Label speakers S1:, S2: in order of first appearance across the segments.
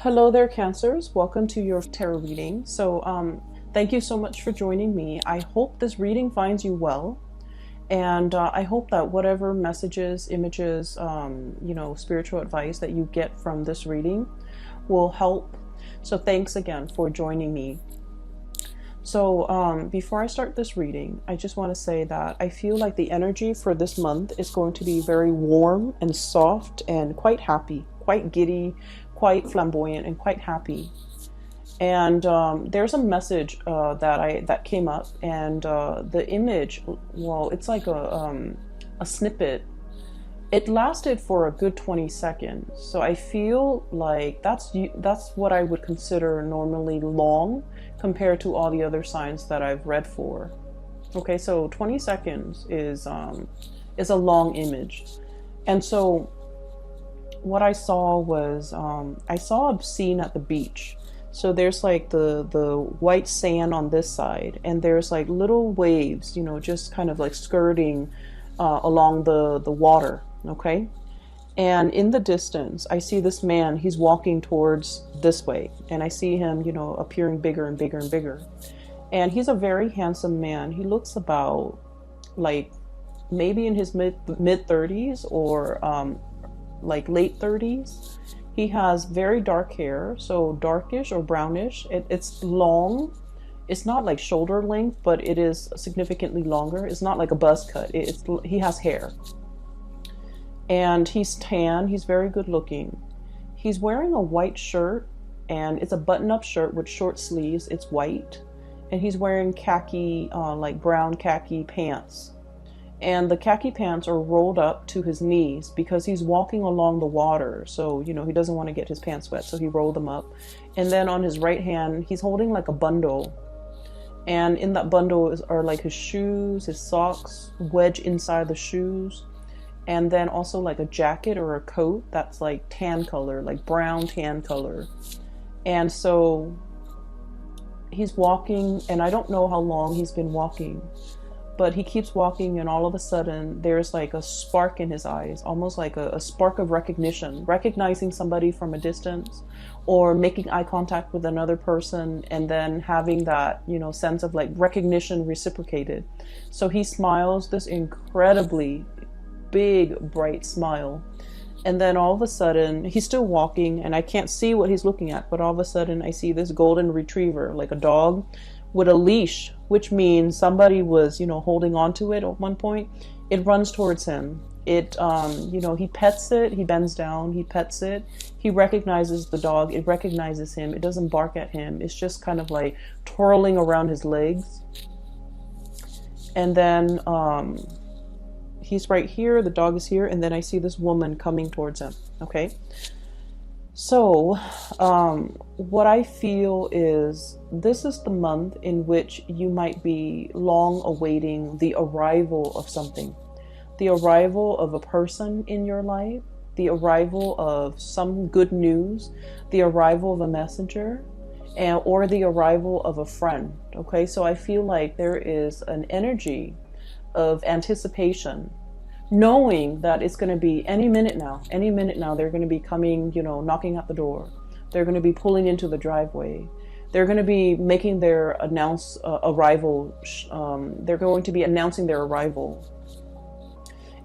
S1: Hello there, Cancers. Welcome to your tarot reading. Thank you so much for joining me. I hope this reading finds you well, and I hope that whatever messages, images, spiritual advice that you get from this reading will help. So thanks again for joining me. So before I start this reading, I just want to say that I feel like the energy for this month is going to be very warm and soft and quite happy, quite giddy, quite flamboyant, and quite happy. And there's a message that came up, and the image, well, it's like a snippet. It lasted for a good 20 seconds. So I feel like that's what I would consider normally long compared to all the other signs that I've read for. Okay, so 20 seconds is a long image. And so what I saw was I saw a scene at the beach. So there's like the white sand on this side, and there's like little waves, just kind of like skirting along the water. Okay, and in the distance I see this man. He's walking towards this way, and I see him appearing bigger and bigger and bigger, and he's a very handsome man. He looks about like maybe in his mid 30s or like late 30s. He has very dark hair, so darkish or brownish. It's long. It's not like shoulder length, but it is significantly longer. It's not like a buzz cut. He has hair. And he's tan. He's very good looking. He's wearing a white shirt, and it's a button-up shirt with short sleeves. It's white. And he's wearing khaki, like brown khaki pants. And the khaki pants are rolled up to his knees because he's walking along the water. So, he doesn't want to get his pants wet, so he rolled them up. And then on his right hand, he's holding like a bundle. And in that bundle are like his shoes, his socks, wedged inside the shoes. And then also like a jacket or a coat that's like tan color, like brown tan color. And so he's walking, and I don't know how long he's been walking, but he keeps walking, and all of a sudden there's like a spark in his eyes, almost like a spark of recognition, recognizing somebody from a distance, or making eye contact with another person, and then having that, sense of like recognition reciprocated. So he smiles this incredibly big, bright smile. And then all of a sudden, he's still walking, and I can't see what he's looking at, but all of a sudden I see this golden retriever, like a dog with a leash, which means somebody was, holding on to it at one point. It runs towards him. It, he pets it, he bends down, he pets it. He recognizes the dog, it recognizes him. It doesn't bark at him. It's just kind of like twirling around his legs. And then, he's right here, the dog is here, and then I see this woman coming towards him. Okay, so what I feel is this is the month in which you might be long awaiting the arrival of something, the arrival of a person in your life, the arrival of some good news, the arrival of a messenger, or the arrival of a friend. Okay, so I feel like there is an energy of anticipation, knowing that it's going to be any minute now they're going to be coming, knocking at the door. They're going to be pulling into the driveway. They're going to be making their arrival. They're going to be announcing their arrival.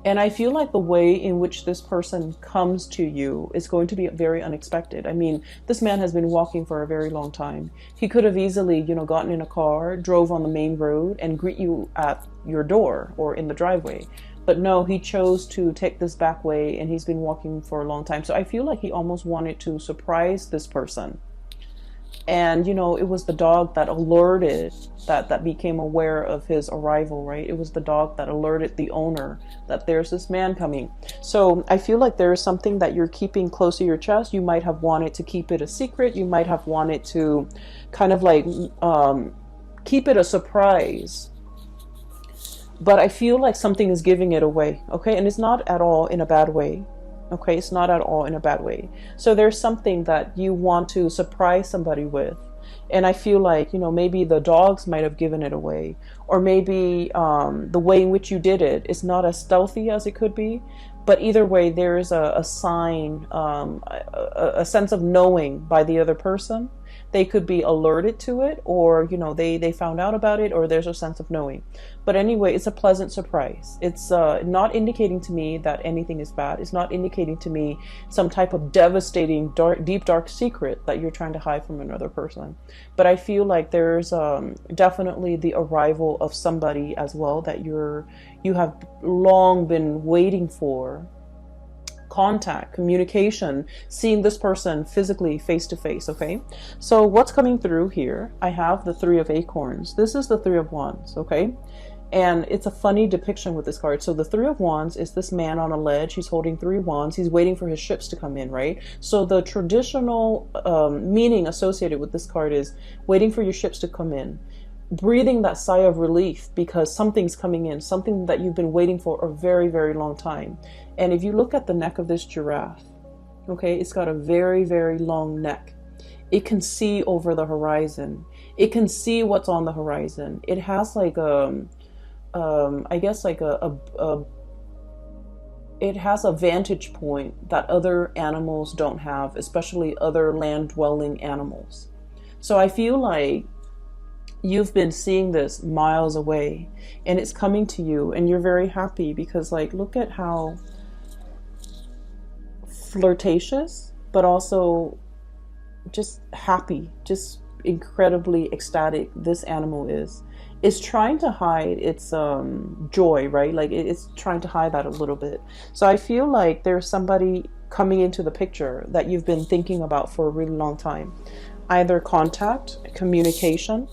S1: And I feel like the way in which this person comes to you is going to be very unexpected. I mean, this man has been walking for a very long time. He could have easily, gotten in a car, drove on the main road, and greet you at your door or in the driveway. But no, he chose to take this back way, and he's been walking for a long time. So I feel like he almost wanted to surprise this person. And, it was the dog that alerted, that became aware of his arrival, right? It was the dog that alerted the owner that there's this man coming. So I feel like there is something that you're keeping close to your chest. You might have wanted to keep it a secret. You might have wanted to kind of like keep it a surprise. But I feel like something is giving it away, okay? And it's not at all in a bad way. Okay, it's not at all in a bad way. So there's something that you want to surprise somebody with. And I feel like, maybe the dogs might have given it away. Or maybe the way in which you did it is not as stealthy as it could be. But either way, there is a sign, a sense of knowing by the other person. They could be alerted to it, or, you know, they found out about it, or there's a sense of knowing. But anyway, it's a pleasant surprise. It's not indicating to me that anything is bad. It's not indicating to me some type of devastating, deep, dark secret that you're trying to hide from another person. But I feel like there's definitely the arrival of somebody as well that you have long been waiting for. Contact, communication, seeing this person physically face to face. Okay, so what's coming through here? I have the Three of Acorns. This is the Three of Wands. Okay, and it's a funny depiction with this card. So the Three of Wands is this man on a ledge. He's holding three wands. He's waiting for his ships to come in, right? So the traditional meaning associated with this card is waiting for your ships to come in, breathing that sigh of relief because something's coming in, something that you've been waiting for a very, very long time. And if you look at the neck of this giraffe, okay, it's got a very, very long neck. It can see over the horizon. It can see what's on the horizon. It has like I guess like it has a vantage point that other animals don't have, especially other land-dwelling animals. So I feel like you've been seeing this miles away and it's coming to you, and you're very happy because, like, look at how flirtatious, but also just happy, just incredibly ecstatic this animal is. It's trying to hide its joy, right? Like it's trying to hide that a little bit. So I feel like there's somebody coming into the picture that you've been thinking about for a really long time. Either contact, communication,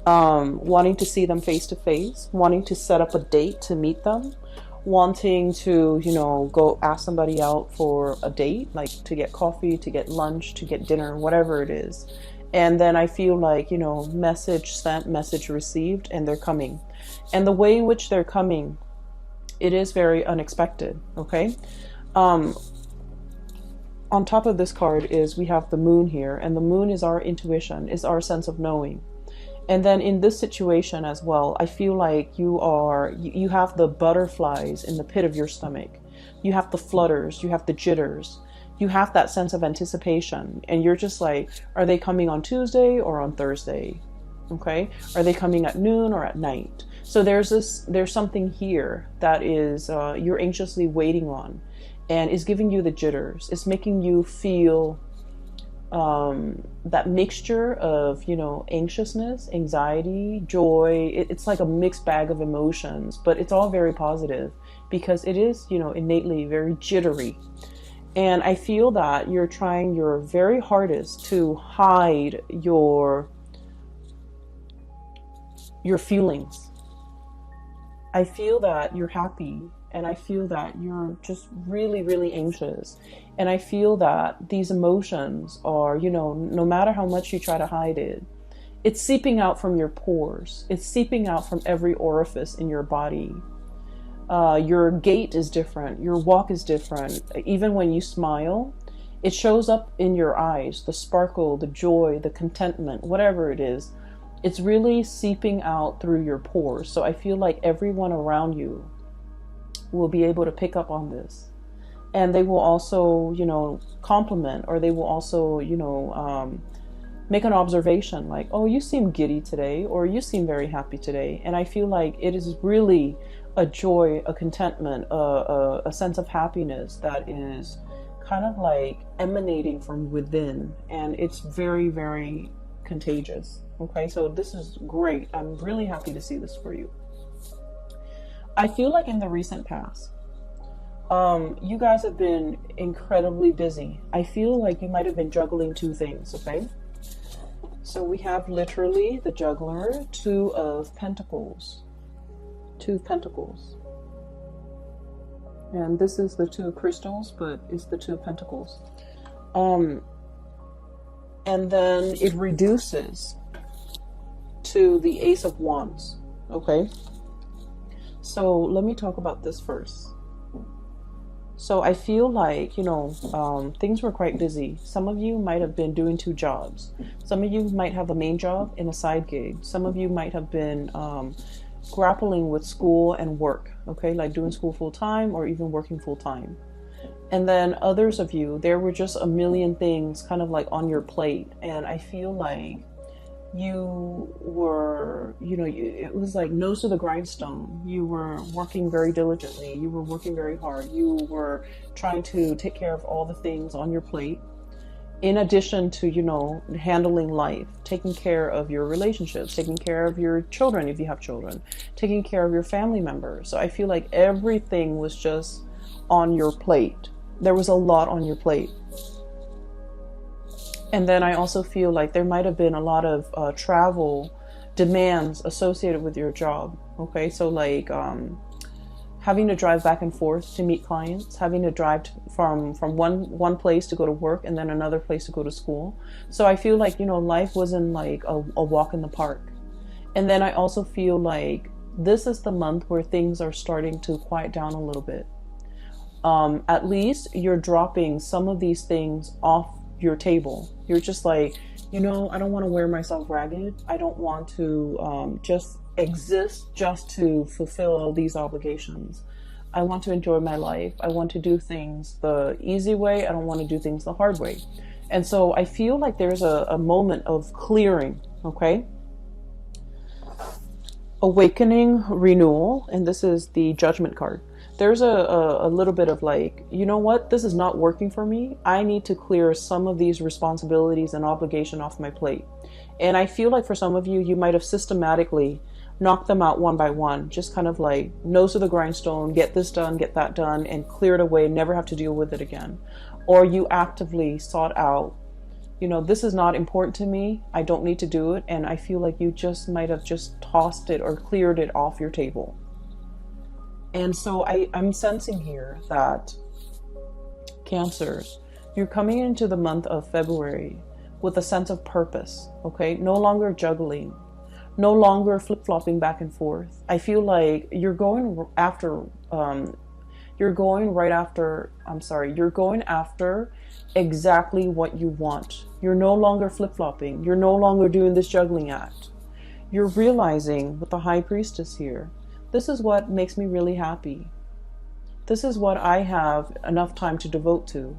S1: wanting to see them face to face, wanting to set up a date to meet them, wanting to, you know, go ask somebody out for a date, like to get coffee, to get lunch, to get dinner, whatever it is. And then I feel like, you know, message sent, message received, and they're coming. And the way in which they're coming, it is very unexpected, okay? On top of this card is we have the moon here, and the moon is our intuition, is our sense of knowing. And then in this situation as well, I feel like you have the butterflies in the pit of your stomach. You have the flutters, you have the jitters, you have that sense of anticipation. And you're just like, are they coming on Tuesday or on Thursday? Okay. Are they coming at noon or at night? So there's something here that is, you're anxiously waiting on, and is giving you the jitters. It's making you feel that mixture of, you know, anxiousness, anxiety, joy. It's like a mixed bag of emotions, but it's all very positive because it is, you know, innately very jittery. And I feel that you're trying your very hardest to hide your feelings. I feel that you're happy, and I feel that you're just really, really anxious. And I feel that these emotions are, you know, no matter how much you try to hide it, it's seeping out from your pores. It's seeping out from every orifice in your body. Your gait is different. Your walk is different. Even when you smile, it shows up in your eyes, the sparkle, the joy, the contentment, whatever it is. It's really seeping out through your pores. So I feel like everyone around you will be able to pick up on this. And they will also, you know, compliment, or they will also, you know, make an observation like, oh, you seem giddy today, or you seem very happy today. And I feel like it is really a joy, a contentment, a sense of happiness that is kind of like emanating from within. And it's very, very contagious. Okay, so this is great. I'm really happy to see this for you. I feel like in the recent past, you guys have been incredibly busy. I feel like you might have been juggling two things, okay? So we have literally the juggler, Two of Pentacles. Two of Pentacles. And this is the Two of Crystals, but it's the Two of Pentacles. And then it reduces to the Ace of Wands, okay? So let me talk about this first. So I feel like, you know, things were quite busy. Some of you might have been doing two jobs. Some of you might have a main job and a side gig. Some of you might have been grappling with school and work, okay, like doing school full time or even working full time. And then others of you, there were just a million things kind of like on your plate. And I feel like you were, it was like nose to the grindstone. You were working very diligently. You were working very hard. You were trying to take care of all the things on your plate. In addition to, handling life, taking care of your relationships, taking care of your children if you have children, taking care of your family members. So I feel like everything was just on your plate. There was a lot on your plate. And then I also feel like there might have been a lot of travel demands associated with your job. Okay, so like having to drive back and forth to meet clients, having to drive from one place to go to work and then another place to go to school. So I feel like, life wasn't like a walk in the park. And then I also feel like this is the month where things are starting to quiet down a little bit. At least you're dropping some of these things off your table. You're just like, I don't want to wear myself ragged. I don't want to just exist just to fulfill all these obligations. I want to enjoy my life. I want to do things the easy way. I don't want to do things the hard way. And so I feel like there's a moment of clearing, okay? Awakening, renewal, and this is the Judgment card. There's a little bit of like, you know what, this is not working for me. I need to clear some of these responsibilities and obligation off my plate. And I feel like for some of you, you might have systematically knocked them out one by one, just kind of like nose to the grindstone, get this done, get that done, and clear it away, never have to deal with it again. Or you actively sought out, this is not important to me, I don't need to do it, and I feel like you just might have just tossed it or cleared it off your table. And so I'm sensing here that Cancers, you're coming into the month of February with a sense of purpose, okay? No longer juggling, no longer flip-flopping back and forth. I feel like you're going after exactly what you want. You're no longer flip-flopping. You're no longer doing this juggling act. You're realizing with the High Priestess here, this is what makes me really happy. This is what I have enough time to devote to.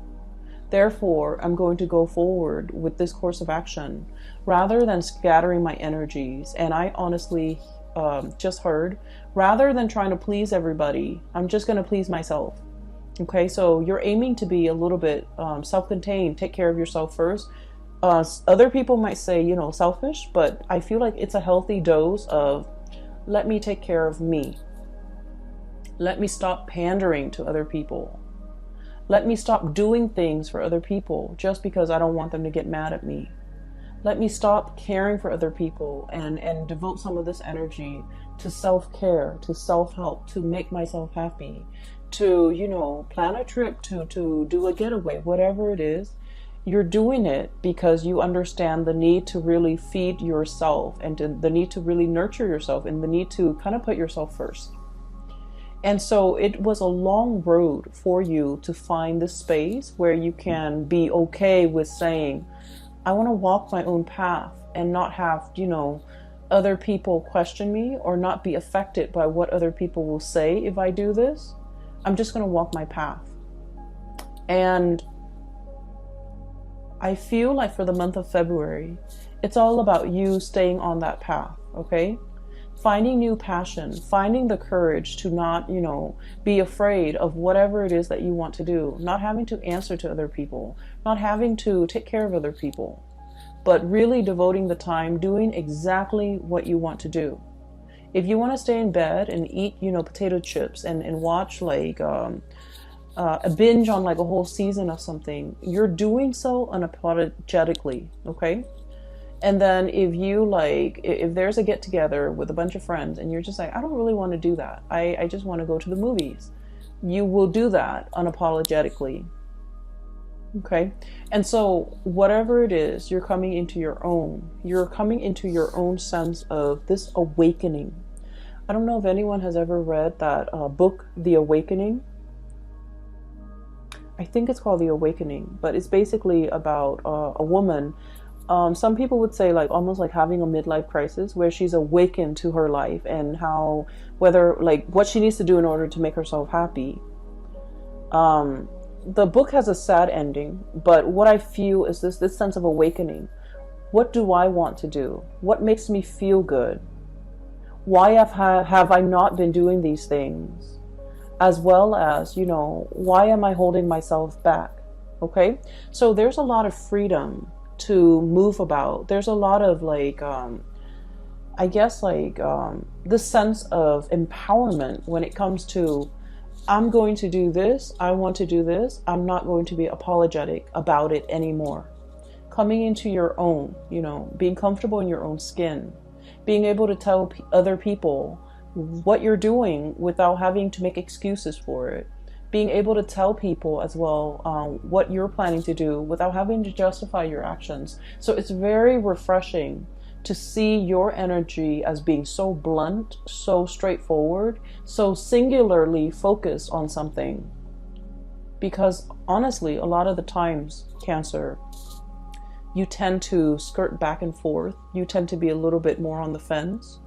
S1: Therefore, I'm going to go forward with this course of action rather than scattering my energies. And I honestly just heard, rather than trying to please everybody, I'm just going to please myself. Okay, so you're aiming to be a little bit self-contained, take care of yourself first. Other people might say, selfish, but I feel like it's a healthy dose of let me take care of me. Let me stop pandering to other people. Let me stop doing things for other people just because I don't want them to get mad at me. Let me stop caring for other people and devote some of this energy to self-care, to self-help, to make myself happy, to, plan a trip, to do a getaway, whatever it is. You're doing it because you understand the need to really feed yourself and the need to really nurture yourself and the need to kind of put yourself first. And so it was a long road for you to find this space where you can be okay with saying, I want to walk my own path and not have, other people question me or not be affected by what other people will say if I do this. I'm just going to walk my path. And I feel like for the month of February, it's all about you staying on that path, okay? Finding new passion, finding the courage to not, be afraid of whatever it is that you want to do, not having to answer to other people, not having to take care of other people, but really devoting the time doing exactly what you want to do. If you want to stay in bed and eat, potato chips and watch like a binge on like a whole season of something, you're doing so unapologetically, okay? And then if there's a get together with a bunch of friends and you're just like, I don't really want to do that. I just want to go to the movies. You will do that unapologetically. Okay. And so whatever it is, you're coming into your own sense of this awakening. I don't know if anyone has ever read that book, The Awakening. I think it's called The Awakening, but it's basically about a woman Some people would say like almost like having a midlife crisis where she's awakened to her life and how, whether like what she needs to do in order to make herself happy. The book has a sad ending, but what I feel is this sense of awakening. What do I want to do? What makes me feel good? Why have I not been doing these things? As well as, you know, why am I holding myself back? Okay, so there's a lot of freedom to move about. There's a lot of like, I guess like this sense of empowerment when it comes to, I'm going to do this, I want to do this, I'm not going to be apologetic about it anymore. Coming into your own, you know, being comfortable in your own skin, being able to tell other people what you're doing without having to make excuses for it. Being able to tell people as well what you're planning to do without having to justify your actions. So it's very refreshing to see your energy as being so blunt, so straightforward, so singularly focused on something. Because honestly, a lot of the times, Cancer, you tend to skirt back and forth. You tend to be a little bit more on the fence.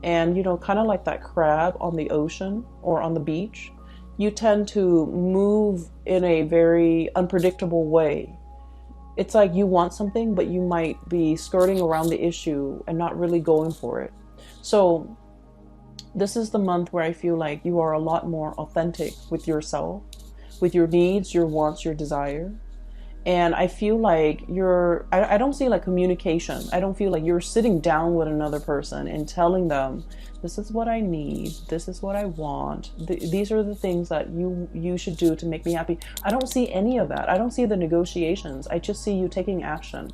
S1: And, you know, kind of like that crab on the ocean or on the beach, you tend to move in a very unpredictable way. It's like you want something, but you might be skirting around the issue and not really going for it. So this is the month where I feel like you are a lot more authentic with yourself, with your needs, your wants, your desire. And I feel like I don't see like communication. I don't feel like you're sitting down with another person and telling them, this is what I need, this is what I want, these are the things that you should do to make me happy. I don't see any of that. I don't see the negotiations. I just see you taking action.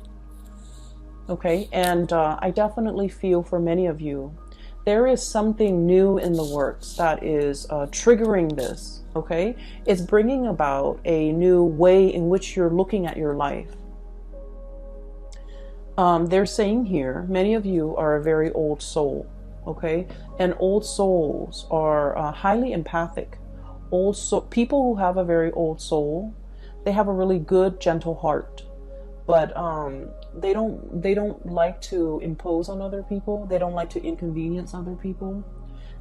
S1: Okay, and I definitely feel for many of you, there is something new in the works that is triggering this. Okay, it's bringing about a new way in which you're looking at your life. They're saying here, many of you are a very old soul. Okay, and old souls are highly empathic. People who have a very old soul, they have a really good, gentle heart, but they don't like to impose on other people. They don't like to inconvenience other people.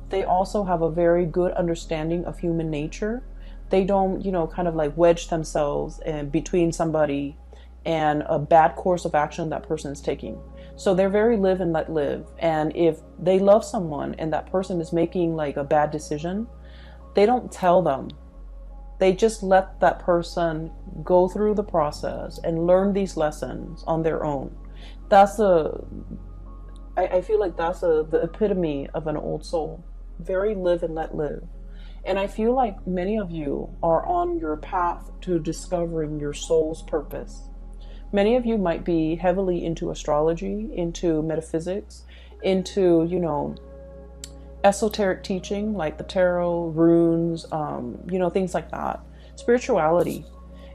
S1: They also have a very good understanding of human nature. They don't, you know, kind of like wedge themselves in between somebody and a bad course of action that person is taking. So they're very live and let live. And if they love someone and that person is making like a bad decision, they don't tell them. They just let that person go through the process and learn these lessons on their own. I feel like that's the epitome of an old soul. Very live and let live. And I feel like many of you are on your path to discovering your soul's purpose. Many of you might be heavily into astrology, into metaphysics, into, you know, esoteric teaching like the tarot, runes, you know, things like that. Spirituality.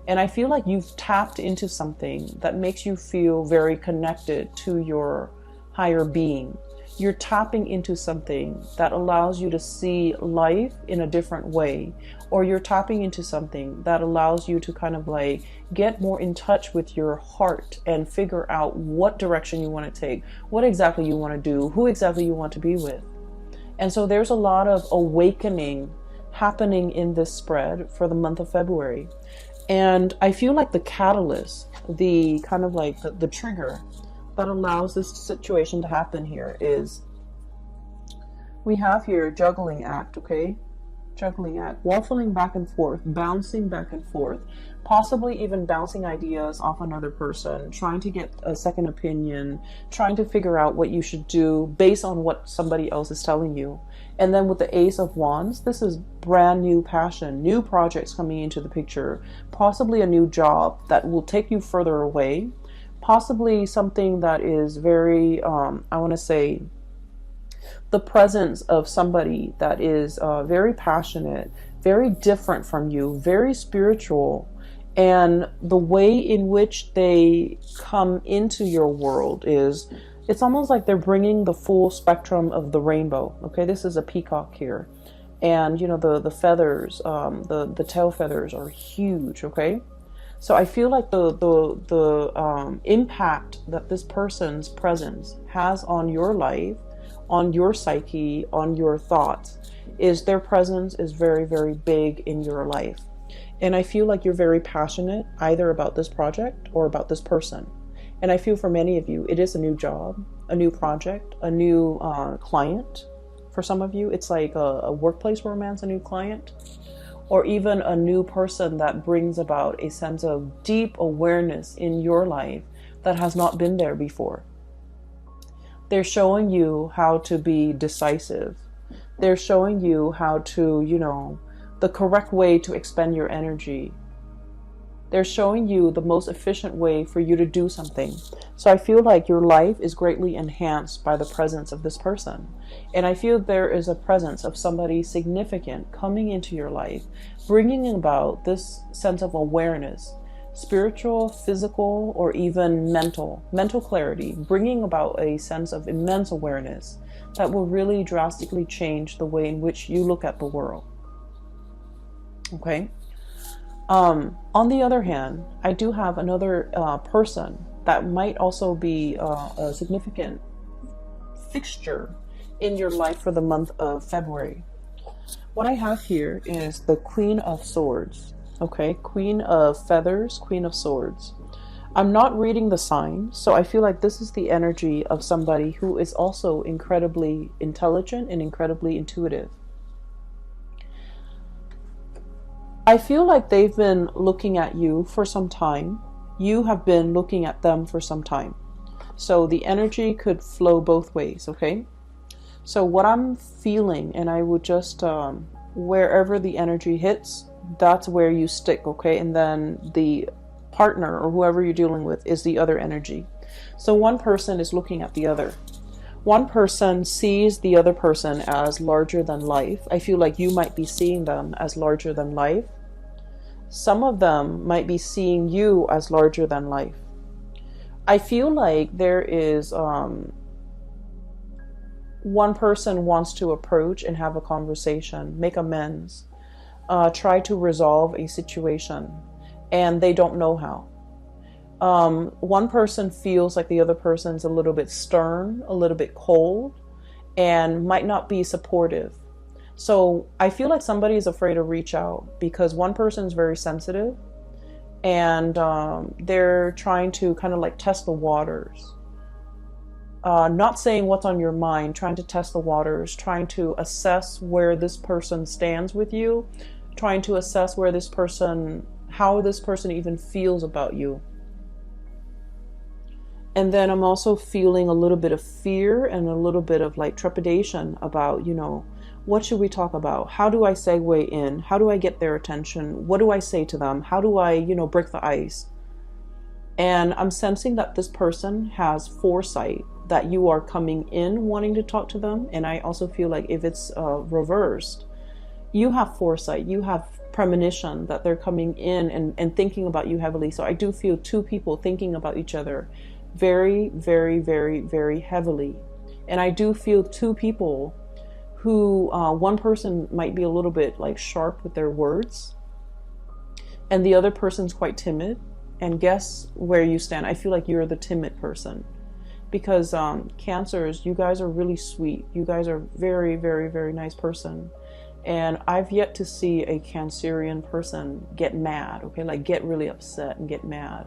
S1: And I feel like you've tapped into something that makes you feel very connected to your higher being. You're tapping into something that allows you to see life in a different way, or you're tapping into something that allows you to kind of like get more in touch with your heart and figure out what direction you want to take, what exactly you want to do, who exactly you want to be with. And so there's a lot of awakening happening in this spread for the month of February. And I feel like the catalyst, the kind of like the trigger that allows this situation to happen here is, we have here juggling act. Okay, juggling act, waffling back and forth, bouncing back and forth, possibly even bouncing ideas off another person, trying to get a second opinion, trying to figure out what you should do based on what somebody else is telling you. And then with the Ace of Wands, this is brand new passion, new projects coming into the picture, possibly a new job that will take you further away, possibly something that is very, I want to say, the presence of somebody that is very passionate, very different from you, very spiritual, and the way in which they come into your world is, it's almost like they're bringing the full spectrum of the rainbow. Okay, this is a peacock here, and you know the feathers, the tail feathers are huge. Okay, So I feel like the impact that this person's presence has on your life, on your psyche, on your thoughts, is their presence is very, very big in your life. And I feel like you're very passionate either about this project or about this person. And I feel for many of you, it is a new job, a new project, a new client. For some of you, it's like a workplace romance, a new client, or even a new person that brings about a sense of deep awareness in your life that has not been there before. They're showing you how to be decisive. They're showing you how to, the correct way to expend your energy. They're showing you the most efficient way for you to do something. So I feel like your life is greatly enhanced by the presence of this person. And I feel there is a presence of somebody significant coming into your life, bringing about this sense of awareness, spiritual, physical, or even mental clarity, bringing about a sense of immense awareness that will really drastically change the way in which you look at the world. Okay? On the other hand, I do have another person that might also be a significant fixture in your life for the month of February. What I have here is the Queen of Swords. Okay, Queen of Feathers, Queen of Swords. I'm not reading the sign, so I feel like this is the energy of somebody who is also incredibly intelligent and incredibly intuitive. I feel like they've been looking at you for some time. You have been looking at them for some time. So the energy could flow both ways, okay? So what I'm feeling, and I would just, wherever the energy hits, that's where you stick, okay? And then the partner or whoever you're dealing with is the other energy. So one person is looking at the other. One person sees the other person as larger than life. I feel like you might be seeing them as larger than life. Some of them might be seeing you as larger than life. I feel like there is one person wants to approach and have a conversation, make amends, try to resolve a situation, and they don't know how. One person feels like the other person's a little bit stern, a little bit cold, and might not be supportive. So I feel like somebody is afraid to reach out because one person is very sensitive and they're trying to kind of like test the waters. Not saying what's on your mind, trying to test the waters, trying to assess where this person stands with you, trying to assess where this person, how this person even feels about you. And then I'm also feeling a little bit of fear and a little bit of like trepidation about, what should we talk about? How do I segue in? How do I get their attention? What do I say to them? How do I, break the ice? And I'm sensing that this person has foresight that you are coming in wanting to talk to them. And I also feel like if it's reversed, you have foresight, you have premonition that they're coming in and thinking about you heavily. So I do feel two people thinking about each other very, very, very, very heavily. And I do feel two people who, one person might be a little bit like sharp with their words and the other person's quite timid. And guess where you stand? I feel like you're the timid person because Cancers, you guys are really sweet. You guys are very, very, very nice person. And I've yet to see a Cancerian person get mad, okay? Like get really upset and get mad.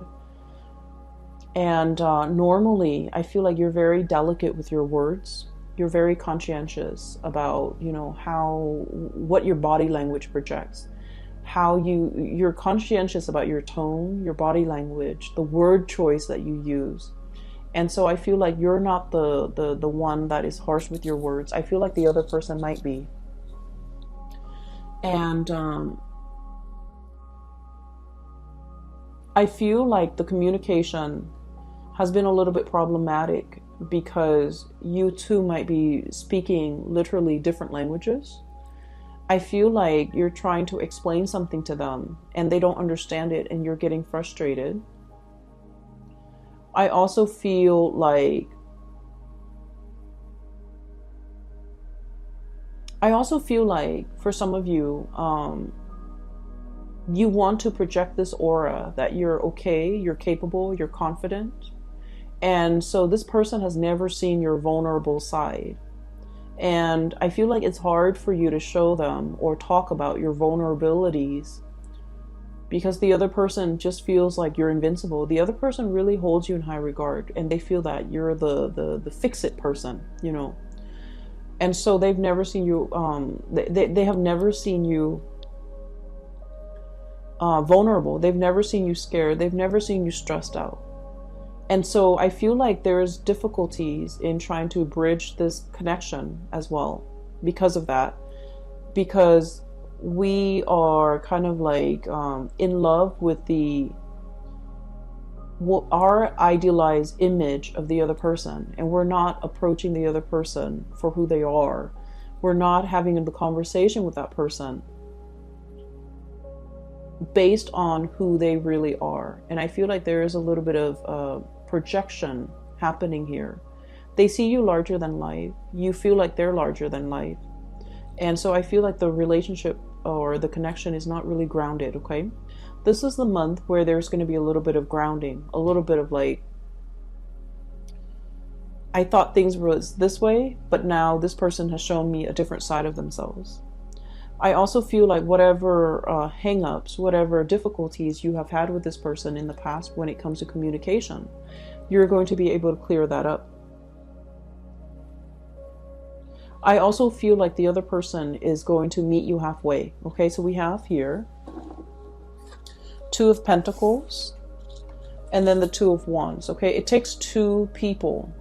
S1: And normally, I feel like you're very delicate with your words. You're very conscientious about, what your body language projects. How you're conscientious about your tone, your body language, the word choice that you use. And so I feel like you're not the one that is harsh with your words. I feel like the other person might be. And I feel like the communication has been a little bit problematic because you two might be speaking literally different languages. I feel like you're trying to explain something to them and they don't understand it and you're getting frustrated. I also feel like for some of you, you want to project this aura that you're okay, you're capable, you're confident. And so this person has never seen your vulnerable side. And I feel like it's hard for you to show them or talk about your vulnerabilities because the other person just feels like you're invincible. The other person really holds you in high regard, and they feel that you're the fix-it person, you know. And so they've never seen you, they have never seen you vulnerable. They've never seen you scared. They've never seen you stressed out. And so I feel like there's difficulties in trying to bridge this connection as well because of that. Because we are kind of like in love with our idealized image of the other person, and we're not approaching the other person for who they are. We're not having the conversation with that person based on who they really are. And I feel like there is a little bit of projection happening here. They see you larger than life. You feel like they're larger than life. And so I feel like the relationship or the connection is not really grounded, okay? This is the month where there's going to be a little bit of grounding, a little bit of like, I thought things was this way, but now this person has shown me a different side of themselves. I also feel like whatever hang-ups, whatever difficulties you have had with this person in the past when it comes to communication, you're going to be able to clear that up. I also feel like the other person is going to meet you halfway. Okay, so we have here Two of Pentacles and then the Two of Wands. Okay, it takes two people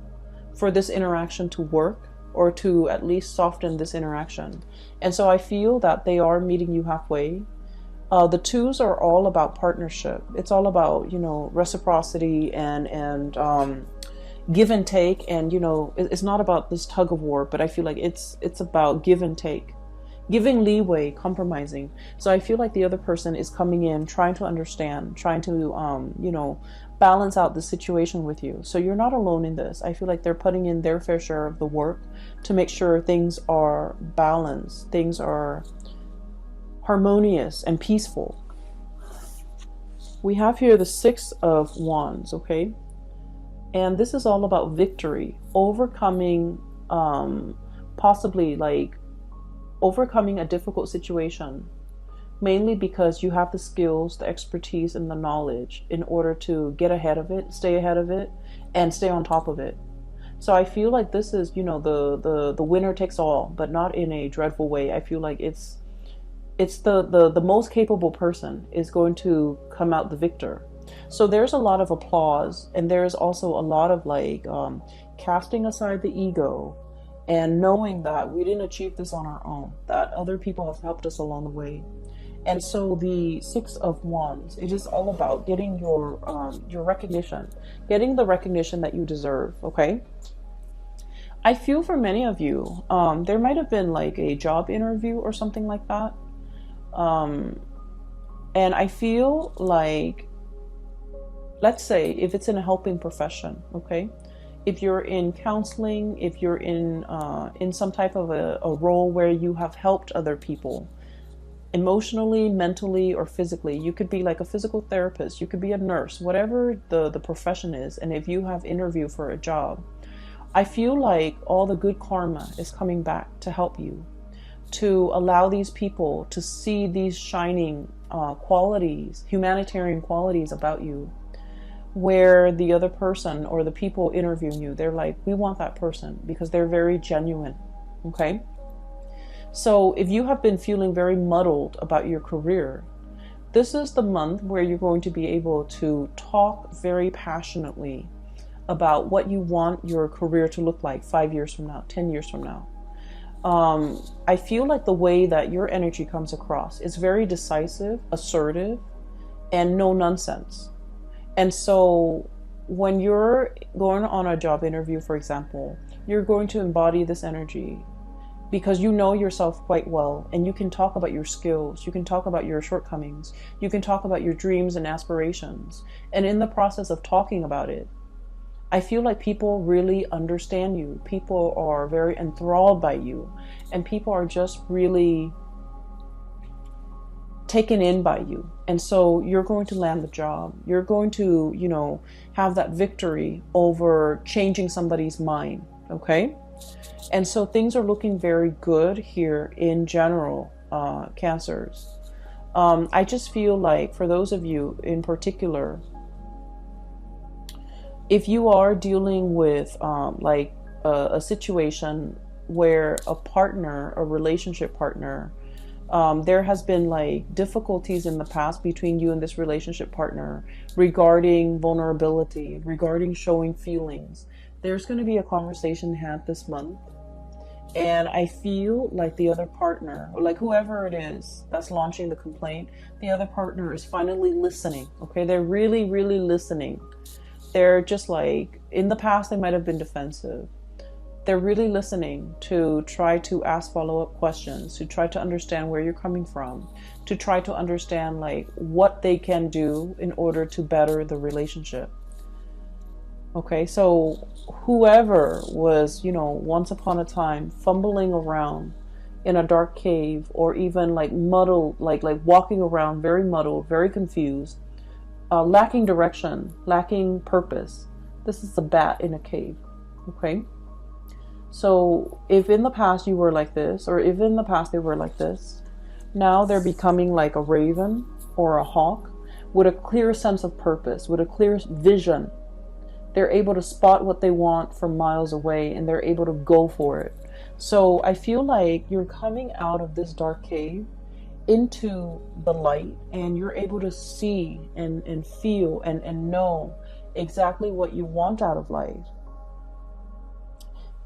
S1: for this interaction to work, or to at least soften this interaction. And so I feel that they are meeting you halfway. The twos are all about partnership. It's all about, you know, reciprocity and give and take. And, you know, it's not about this tug of war, but I feel like it's about give and take, giving leeway, compromising. So I feel like the other person is coming in, trying to understand, trying to, you know, balance out the situation with you. So you're not alone in this. I feel like they're putting in their fair share of the work to make sure things are balanced, things are harmonious and peaceful. We have here the Six of Wands, okay? And this is all about victory, overcoming, possibly like overcoming a difficult situation, mainly because you have the skills, the expertise, and the knowledge in order to get ahead of it, stay ahead of it, and stay on top of it. So I feel like this is, you know, the winner takes all, but not in a dreadful way. I feel like it's the most capable person is going to come out the victor. So there's a lot of applause, and there's also a lot of like casting aside the ego and knowing that we didn't achieve this on our own, that other people have helped us along the way. And so the Six of Wands, it is all about getting your recognition, getting the recognition that you deserve, okay? I feel for many of you, there might have been like a job interview or something like that. And I feel like, let's say if it's in a helping profession, okay? If you're in counseling, if you're in some type of a role where you have helped other people, emotionally, mentally, or physically. You could be like a physical therapist, you could be a nurse, whatever the profession is. And if you have interviewed for a job, I feel like all the good karma is coming back to help you, to allow these people to see these shining qualities, humanitarian qualities about you, where the other person or the people interviewing you, they're like, we want that person because they're very genuine, okay? So if you have been feeling very muddled about your career, this is the month where you're going to be able to talk very passionately about what you want your career to look like 5 years from now, 10 years from now. I feel like the way that your energy comes across is very decisive, assertive, and no nonsense. And so when you're going on a job interview, for example, you're going to embody this energy because you know yourself quite well, and you can talk about your skills, you can talk about your shortcomings, you can talk about your dreams and aspirations. And in the process of talking about it, I feel like people really understand you. People are very enthralled by you, and people are just really taken in by you. And so you're going to land the job. You're going to, you know, have that victory over changing somebody's mind. Okay. And so things are looking very good here in general, Cancers. I just feel like for those of you in particular, if you are dealing with like a situation where a partner, a relationship partner, there has been like difficulties in the past between you and this relationship partner regarding vulnerability, regarding showing feelings, there's going to be a conversation had this month. And I feel like the other partner, or like whoever it is that's launching the complaint, the other partner is finally listening. Okay, they're really, really listening. They're just like, in the past, they might have been defensive. They're really listening to try to ask follow-up questions, to try to understand where you're coming from, to try to understand like what they can do in order to better the relationship. Okay, so whoever was, you know, once upon a time fumbling around in a dark cave, or even like muddled, like walking around very muddled, very confused, lacking direction, lacking purpose. This is the bat in a cave. Okay. So if in the past you were like this, or if in the past they were like this, now they're becoming like a raven or a hawk with a clear sense of purpose, with a clear vision. They're able to spot what they want from miles away, and they're able to go for it. So I feel like you're coming out of this dark cave into the light, and you're able to see and feel and know exactly what you want out of life.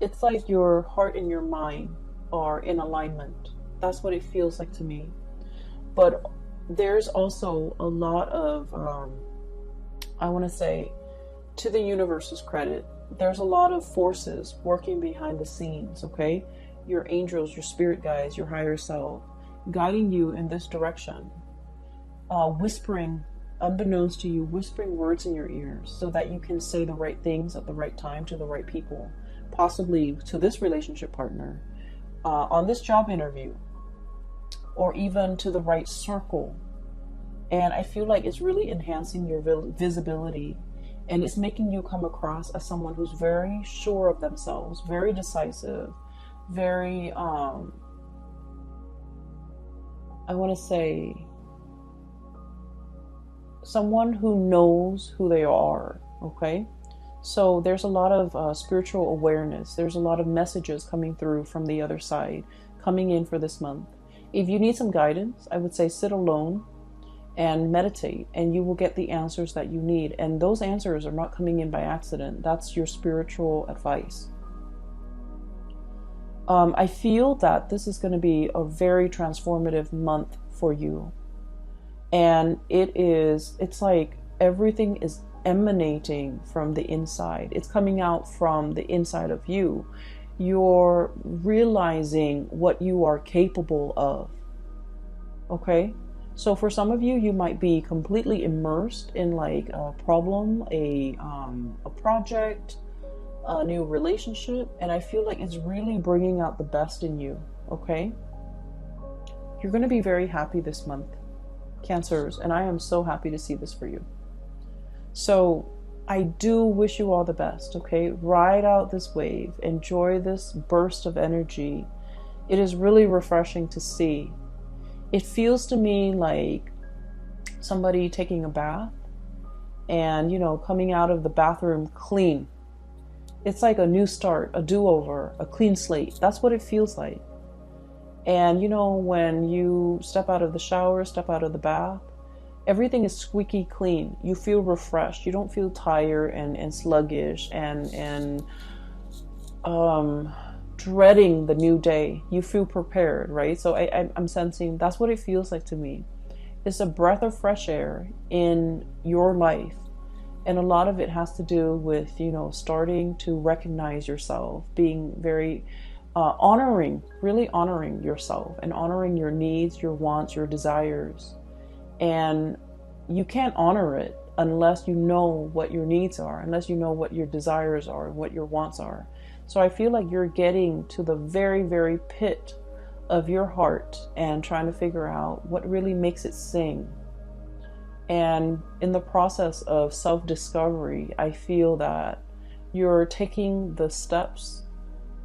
S1: It's like your heart and your mind are in alignment. That's what it feels like to me. But there's also a lot of, I want to say, to the universe's credit, there's a lot of forces working behind the scenes, okay? Your angels, your spirit guides, your higher self, guiding you in this direction, whispering, unbeknownst to you, whispering words in your ears so that you can say the right things at the right time to the right people, possibly to this relationship partner, on this job interview, or even to the right circle. And I feel like it's really enhancing your visibility. And it's making you come across as someone who's very sure of themselves, very decisive, very, I want to say, someone who knows who they are, okay? So there's a lot of spiritual awareness. There's a lot of messages coming through from the other side, coming in for this month. If you need some guidance, I would say sit alone and meditate, and you will get the answers that you need. And those answers are not coming in by accident. That's your spiritual advice. I feel that this is going to be a very transformative month for you. And it's like everything is emanating from the inside. It's coming out from the inside of you. You're realizing what you are capable of. Okay? So for some of you, you might be completely immersed in like a problem, a project, a new relationship, and I feel like it's really bringing out the best in you, okay? You're going to be very happy this month, Cancers, and I am so happy to see this for you. So I do wish you all the best, okay? Ride out this wave, enjoy this burst of energy. It is really refreshing to see. It feels to me like somebody taking a bath and, you know, coming out of the bathroom clean. It's like a new start, a do-over, a clean slate. That's what it feels like. And, you know, when you step out of the shower, step out of the bath, everything is squeaky clean. You feel refreshed. You don't feel tired and sluggish and dreading the new day. You feel prepared, right? So I'm sensing that's what it feels like to me. It's a breath of fresh air in your life. And a lot of it has to do with, you know, starting to recognize yourself, being very really honoring yourself and honoring your needs, your wants, your desires. And you can't honor it unless you know what your needs are, unless you know what your desires are, what your wants are. So I feel like you're getting to the very, very pit of your heart and trying to figure out what really makes it sing. And in the process of self-discovery, I feel that you're taking the steps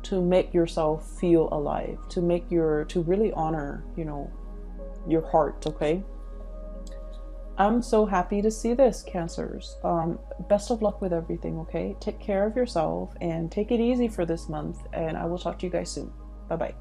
S1: to make yourself feel alive, to really honor, your heart, okay? I'm so happy to see this, Cancers. Best of luck with everything, okay? Take care of yourself and take it easy for this month, and I will talk to you guys soon. Bye-bye.